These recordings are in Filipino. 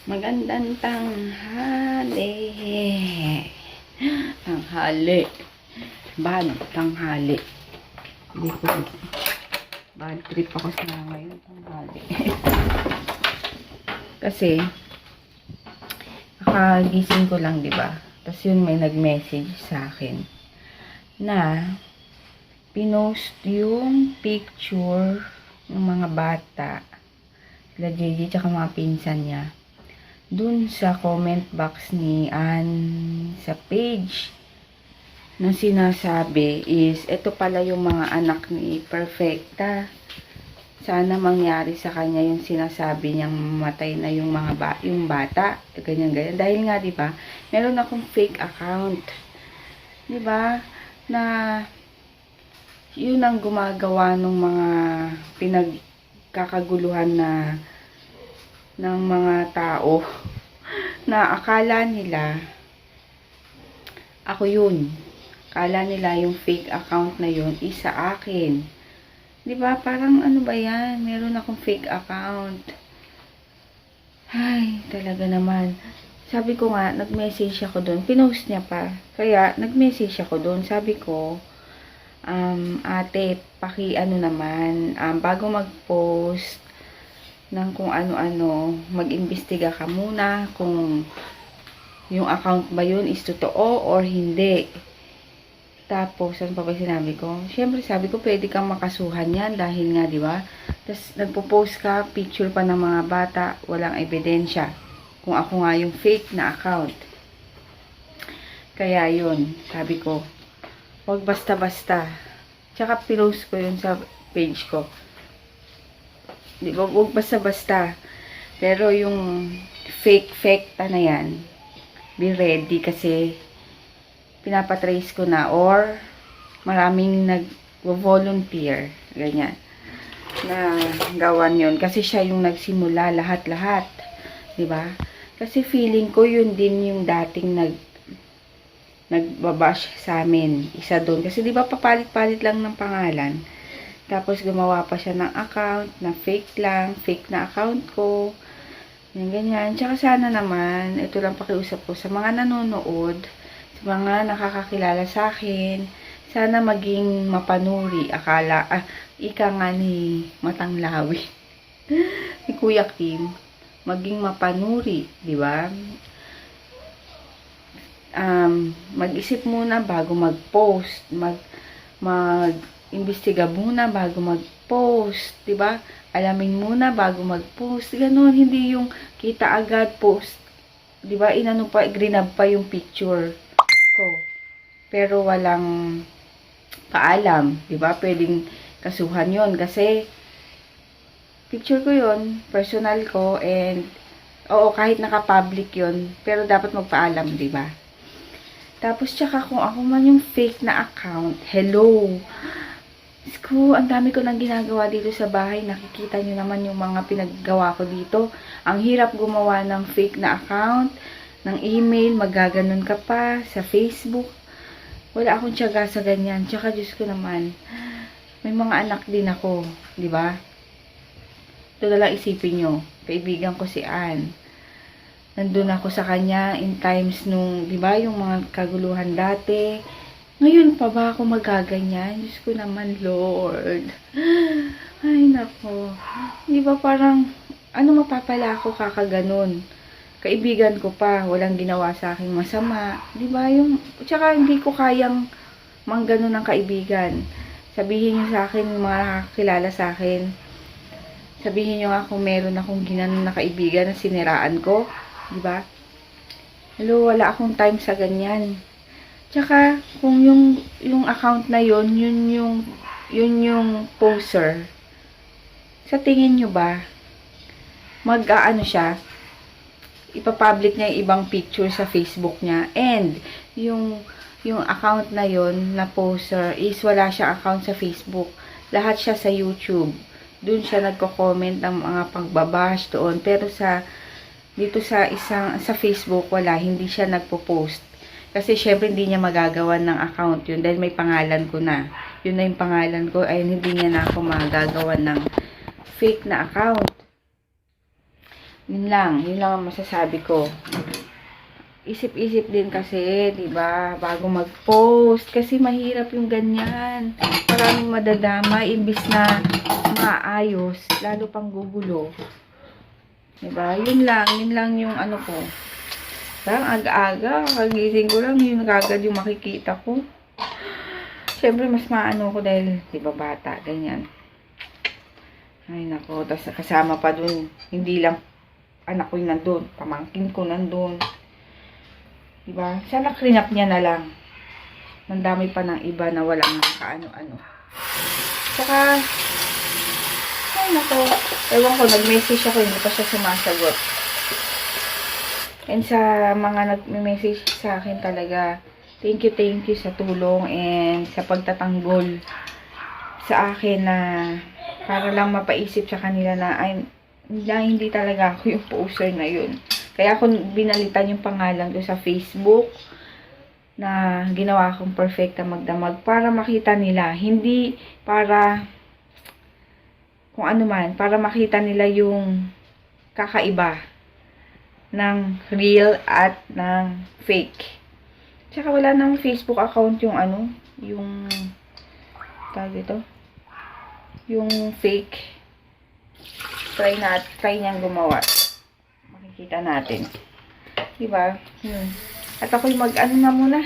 Magandang tanghali. Tanghali. Tanghali. Hindi ko. Bad trip ako sa ngayon. Tanghali. Kasi, nakagising ko lang, diba? Tapos yun may nag-message sa akin na pinost yung picture ng mga bata. Sila JJ tsaka mga pinsan niya dun sa comment box ni Ann sa page na sinasabi is ito pala yung mga anak ni Perfecta. Sana mangyari sa kanya yung sinasabi niyang mamatay na yung mga yung bata, ganyan dahil nga 'di ba meron akong fake account, 'di ba, na yun ang gumagawa ng mga pinagkakaguluhan na ng mga tao na akala nila ako yun. Akala nila yung fake account na yun is sa akin. 'Di ba? Parang ano ba 'yan? Meron akong fake account. Ay, talaga naman. Sabi ko nga, nag-message ako doon. Pinost niya pa. Kaya nag-message ako doon. Sabi ko, ate, ano naman, bago mag-post ng kung ano-ano, mag-imbestiga ka muna kung yung account ba yun is totoo or hindi. Tapos, ano pa ba sinabi ko? Siyempre, sabi ko, pwede kang makasuhan yan dahil nga, di ba? Tapos, nagpo-post ka, picture pa ng mga bata, walang ebidensya. Kung ako nga yung fake na account. Kaya yun, sabi ko, wag basta-basta. Tsaka, pinost ko yun sa page ko. Di ba, huwag basta-basta. Pero yung fake na yan, be ready kasi pinapatrace ko na or maraming nag-volunteer, ganyan, na gawan yun. Kasi siya yung nagsimula lahat-lahat. Di ba? Kasi feeling ko yun din yung dating nagbabash sa amin. Isa doon. Kasi di ba papalit-palit lang ng pangalan. Tapos, gumawa pa siya ng account na fake lang. Fake na account ko. Yan, ganyan. Tsaka sana naman, ito lang pakiusap ko sa mga nanonood, sa mga nakakakilala sa akin, sana maging mapanuri. Ika nga ni Matanglawi. Ni Kuya Kim. Maging mapanuri. Di ba? Mag-isip muna bago mag-post. Mag-imbestiga muna bago mag-post, 'di ba? Alamin muna bago mag-post. Ganun, hindi yung kita agad post. 'Di ba? Grinab pa yung picture ko. Pero walang paalam, 'di ba? Pwedeng kasuhan 'yon kasi picture ko 'yon, personal ko, and oo, kahit naka-public 'yon, pero dapat magpaalam, 'di ba? Tapos, tsaka kung ako man yung fake na account, hello! Isko, ang dami ko nang ginagawa dito sa bahay. Nakikita nyo naman yung mga pinaggawa ko dito. Ang hirap gumawa ng fake na account, ng email, magaganon ka pa, sa Facebook. Wala akong tiyaga sa ganyan. Tsaka, Diyos ko naman, may mga anak din ako, di ba? Ito na lang isipin nyo, kaibigan ko si Ann. Nandun ako sa kanya in times nung, di ba, yung mga kaguluhan dati. Ngayon pa ba ako magaganyan? Diyos ko naman, Lord. Ay, nako. Di ba parang, ano mapapala ako kakaganon? Kaibigan ko pa, walang ginawa sa akin masama. Di ba, tsaka hindi ko kayang mangganon ng kaibigan. Sabihin niyo sa akin, mga nakakilala sa akin, sabihin niyo nga kung meron akong ginanon na kaibigan na siniraan ko. Diba? Hello, wala akong time sa ganyan. Tsaka, kung yung account na yun yung poster, sa tingin nyo ba, mag-aano siya, ipapublic niya yung ibang picture sa Facebook niya, and yung account na yun, na poster, is wala siya account sa Facebook. Lahat siya sa YouTube. Doon siya nagko-comment ng mga pagbabash doon. Pero dito sa Facebook, wala, hindi siya nagpo-post. Kasi syempre hindi niya magagawa ng account yun dahil may pangalan ko na. Yun na yung pangalan ko, ay hindi niya na ako magagawa ng fake na account. Yun lang ang masasabi ko. Isip-isip din kasi, 'di ba, bago mag-post kasi mahirap yung ganyan. Maraming madadama imbis na maayos, lalo pang gugulo. 'Di ba? Yun lang yung ano ko. Parang aga-aga, kagising ko lang, yun kagad yung makikita ko. Siyempre, mas maano ko dahil, 'di ba, bata, ganyan. Ay, nako, tapos kasama pa dun, hindi lang anak ko yung nandun, pamangkin ko nandun. Diba? Sana clean up niya na lang. Nandami pa ng iba na walang kaano-ano. Saka, ay nako, ewan ko, nag-message ako, hindi pa siya sumasagot. And sa mga nag-message sa akin talaga, thank you sa tulong and sa pagtatanggol sa akin na para lang mapaisip sa kanila na ay, hindi talaga ako yung poster na yun. Kaya ako binalitan yung pangalan ko sa Facebook na ginawa kong perfecta magdamag para makita nila. Hindi para kung ano man, para makita nila yung kakaiba ng real at ng fake. Tsaka wala nang Facebook account yung ano, yung tawag ito, yung fake. Try niyang gumawa. Makikita natin. Diba? At ako'y mag-ano na muna.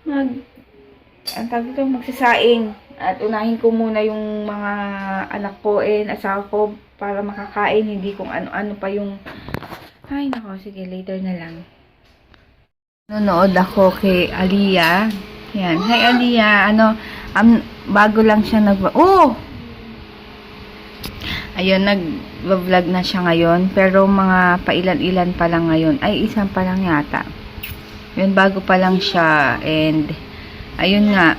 Ang tawag ito, magsasaing. At unahin ko muna yung mga anak ko and asawa ko para makakain. Hindi kung ano-ano pa yung... Ay, nako. Sige, later na lang. Nanonood ako kay Aliyah. Yan. Hi, Aliyah. Bago lang siya Oh! Ayun, nag-vlog na siya ngayon. Pero mga pailan-ilan pa lang ngayon. Ay, isang pa lang yata. Yun, bago pa lang siya. And, ayun nga.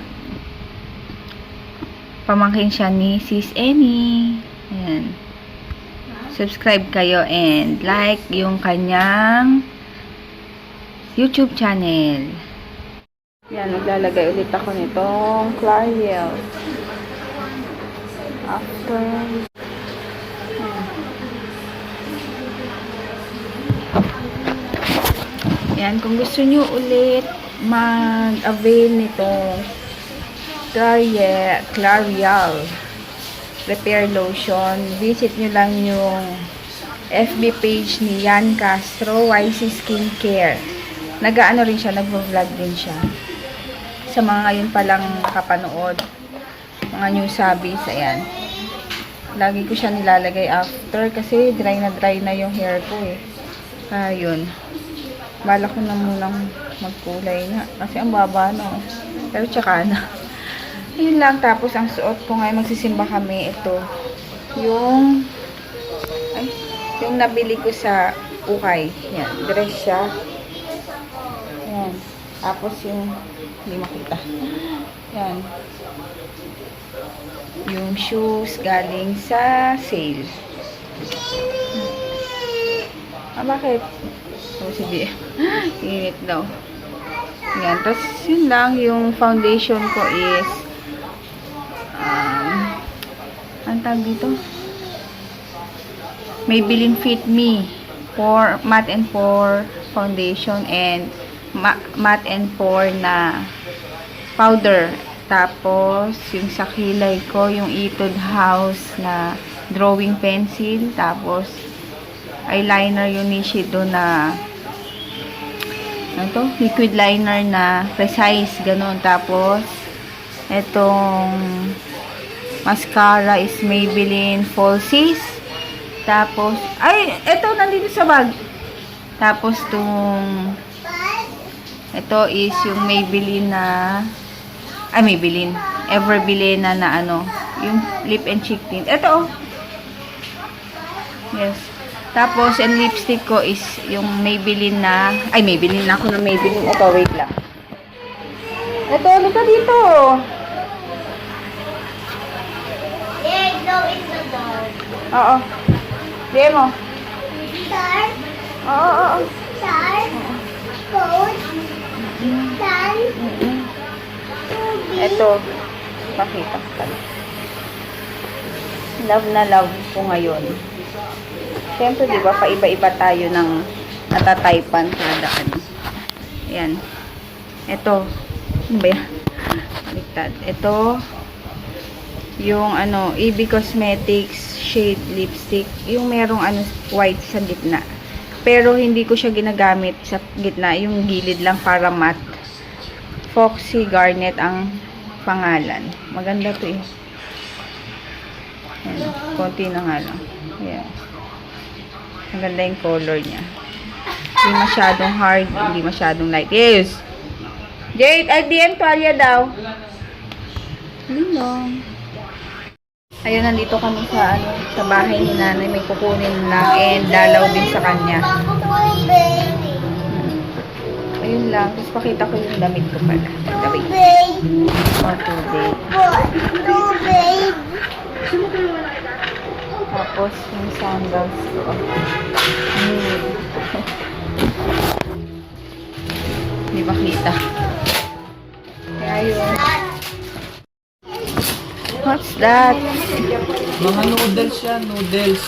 Pamangkin siya ni Sis Annie. Ayan. Subscribe kayo and like yung kanyang YouTube channel. Yan, maglalagay ulit ako nitong Clariel. After... Yan, kung gusto nyo ulit mag-avail nitong Clariel Repair Lotion, visit nyo lang yung FB page ni Yan Castro, YC Skincare. Nag-ano rin siya, nag-vlog din siya. Sa mga ngayon palang nakapanood, mga new subbies, ayan. Lagi ko siya nilalagay after kasi dry na yung hair ko eh. Ayun. Bala ko na munang magkulay na. Kasi ang baba no. Pero tsaka na. Ayun lang. Tapos ang suot ko ngayon, magsisimba kami. Ito. Yung nabili ko sa Ukay. Yan. Dress siya. Yan. Tapos yung hindi makita. Yan. Yung shoes galing sa sale. Bakit? Oh, sige. Init daw. Yan. Tapos, yun lang. Yung foundation ko is ang tawag dito? Maybelline Fit Me for matte and pore foundation and matte and pore na powder. Tapos, yung sa kilay ko, yung Etude House na drawing pencil. Tapos, eyeliner yung Nishido na liquid liner na precise, ganun. Tapos etong mascara is Maybelline Falsies. Tapos eto nandito sa bag. Tapos ito is yung Maybelline na Maybelline Everbelline na yung lip and cheek tint. Ito yes. Tapos, yung lipstick ko is yung Maybelline na... Maybelline na ako na Maybelline. Ito, wait lang. Ito, halika dito. Yeah, go in the dark. Oo. Demo. Dark. Oo. Dark. Cold. Sun. Ito. Pakita ko pala. Love na love ko ngayon. Siyempre, di ba, paiba-iba tayo ng natataypan kada ano. Ayan. Ito. Ano ba yan? Baliktad. Ito, yung ano, EB Cosmetics Shade Lipstick. Yung merong ano, white sa gitna. Pero hindi ko siya ginagamit sa gitna. Yung gilid lang para matte. Foxy Garnet ang pangalan. Maganda to eh. Ayan. Konti na nga lang. Ayan. Maganda yung color niya. Hindi masyadong hard. Hindi masyadong light. Yes! Jade, ay DM tuwalya daw. Linong. Ayun, nandito kami sa ano, sa bahay ni nanay. May kukunin lang and dalaw din sa kanya. Ayun lang. Tapos pakita ko yung damit ko pala. Damit. Or tubig. Tapos yung sandals ko. Hindi makita. Kaya yun. What's that? Mga noodles yan, noodles.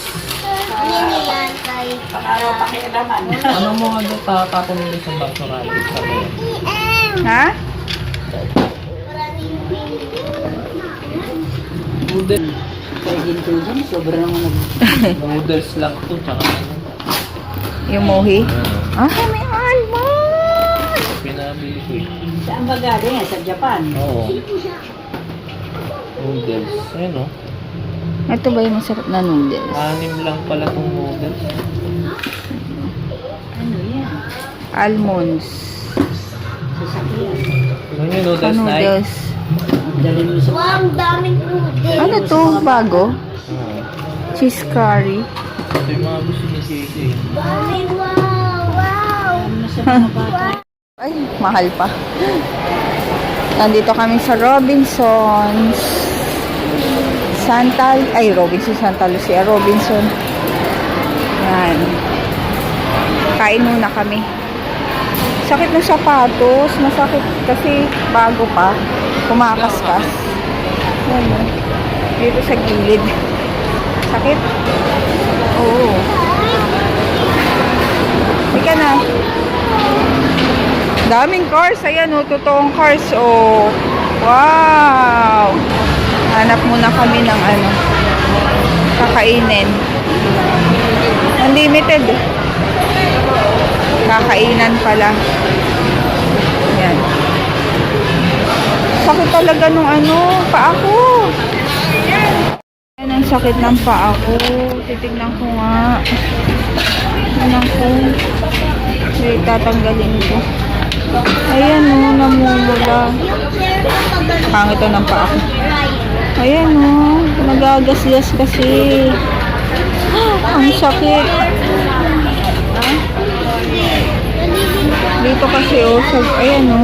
Ano mo nga doon kakakunin sa basurahan? Ha? Noodles. Noodles lang to, tsaka ano. Yung mohi? Ano, Ah, may almond! pinabili ko eh. Saan ba galing? Sa Japan? Oo. Noodles. Ayun o. Ito ba yung masarap na noodles? 6 lang pala tong noodles. Ano yan? Almonds. Sasakyan. Ano yung noodles na ay? Noodles. Dali mo sa... Wow, ang daming noodles. Ano to? Bago? Oo. Cheese curry. Ito yung mga gusto ni JJ. Daming wow. Ano sa mga bata? Ay, mahal pa. Nandito kami sa Robinsons. Robinson Santa Lucia. Robinson. Yan. Kain muna kami. Sakit ng sapatos. Masakit kasi bago pa. Kumakaskas. Yan. Dito sa gilid. Sakit? Oo. Ika na. Daming cars. Ayan, oh, totoong cars. Oh. Wow. Hanap muna kami ng ano. Kakainin. Unlimited. Kakainan pala. Ayan. Sakit talaga nung ano, paa ko. Ayan ang sakit ng paa ko. Titignan ko nga. Tignan ko. Wait, tatanggalin ko. Ayan o, namumula. Pangit to ng paa ko. Ayan o, nagagasgas kasi. Ang sakit. Dito kasi o, ayan o.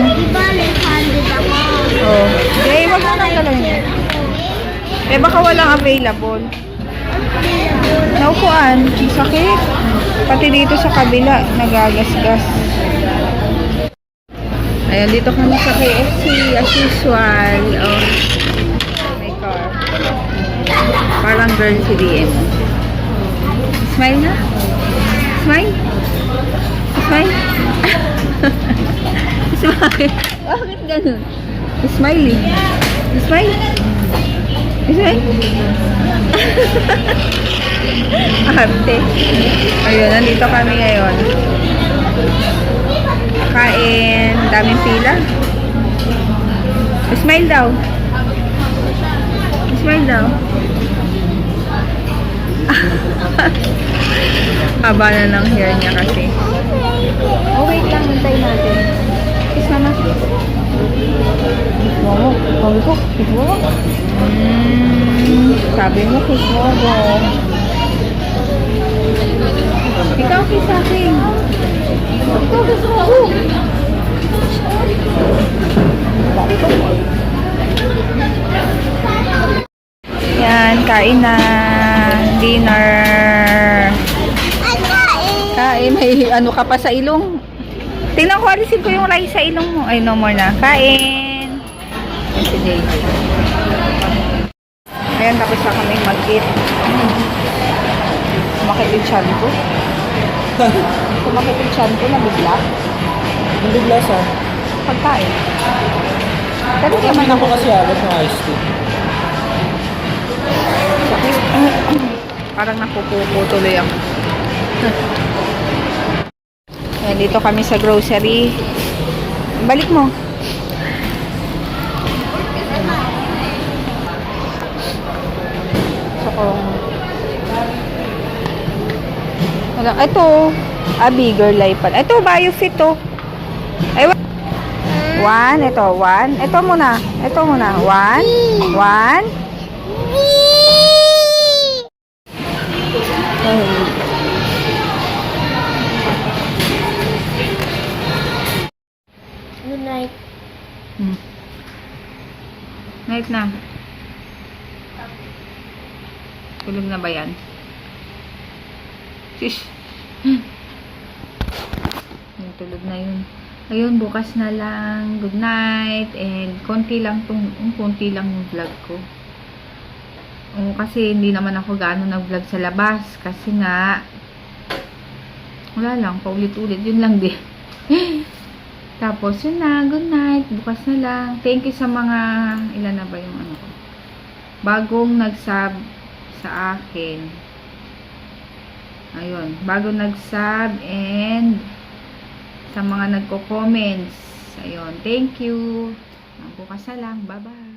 Oh. Jay, wag mo nang galawin. Eh, baka walang available. Naupuan. Ang sakit. Pati dito sa kabila, nagagasgas. Ayan, dito kami sa KFC. As usual. Oh. My car. Parang girl si DM. Smile na. Smile. Smile. Smile. Bakit ganun? Smiley. Smile. Smile. Arte. Ayun, nandito kami ngayon. Kain. Daming pila. Smile daw. Smile daw. Haba na ng hair niya kasi. Oh, wait lang. Hintay natin. Kiss mama. Kiss mo. Sabi ko, kiss mo. Sabi mo, kiss mo. Ikaw, kiss sa akin. Ikaw, kiss mo. Yan, kain na. Dinner. Kain, may ano ka pa sa ilong. Tingnan ko, alisin ko yung rice sa ilong mo. Ay, no more na. Kain. Yan si Jay. Ayan, tapos na kami mag-eat. Sumakit yung chan ko. Sumakit yung chan ko na bigla. Hindi blasa. Pagkain. Pero di naman ako kasi agad ng iced tea. sakit. Parang napupupo tuloy ako. Ayan, dito kami sa grocery. Balik mo. So, wala. Ito, bigger life pa. Ito, BioFit to. Ay, one. Ito, one. Ito muna. Ito muna. One. One. Good night. Night na. Tulog na ba yan? Shish. Yung tulog na yun. Ayun, bukas na lang. Good night. And konti lang yung vlog ko. Kasi hindi naman ako gaano nag-vlog sa labas. Kasi nga, wala lang, paulit-ulit. Yun lang din. Tapos, yun na. Good night. Bukas na lang. Thank you sa mga, ilan na ba yung ano ko? Bagong nag-sub sa akin. Ayun. Bagong nag-sub and sa mga nagko-comments. Ayun. Thank you. Bukas na lang. Bye-bye.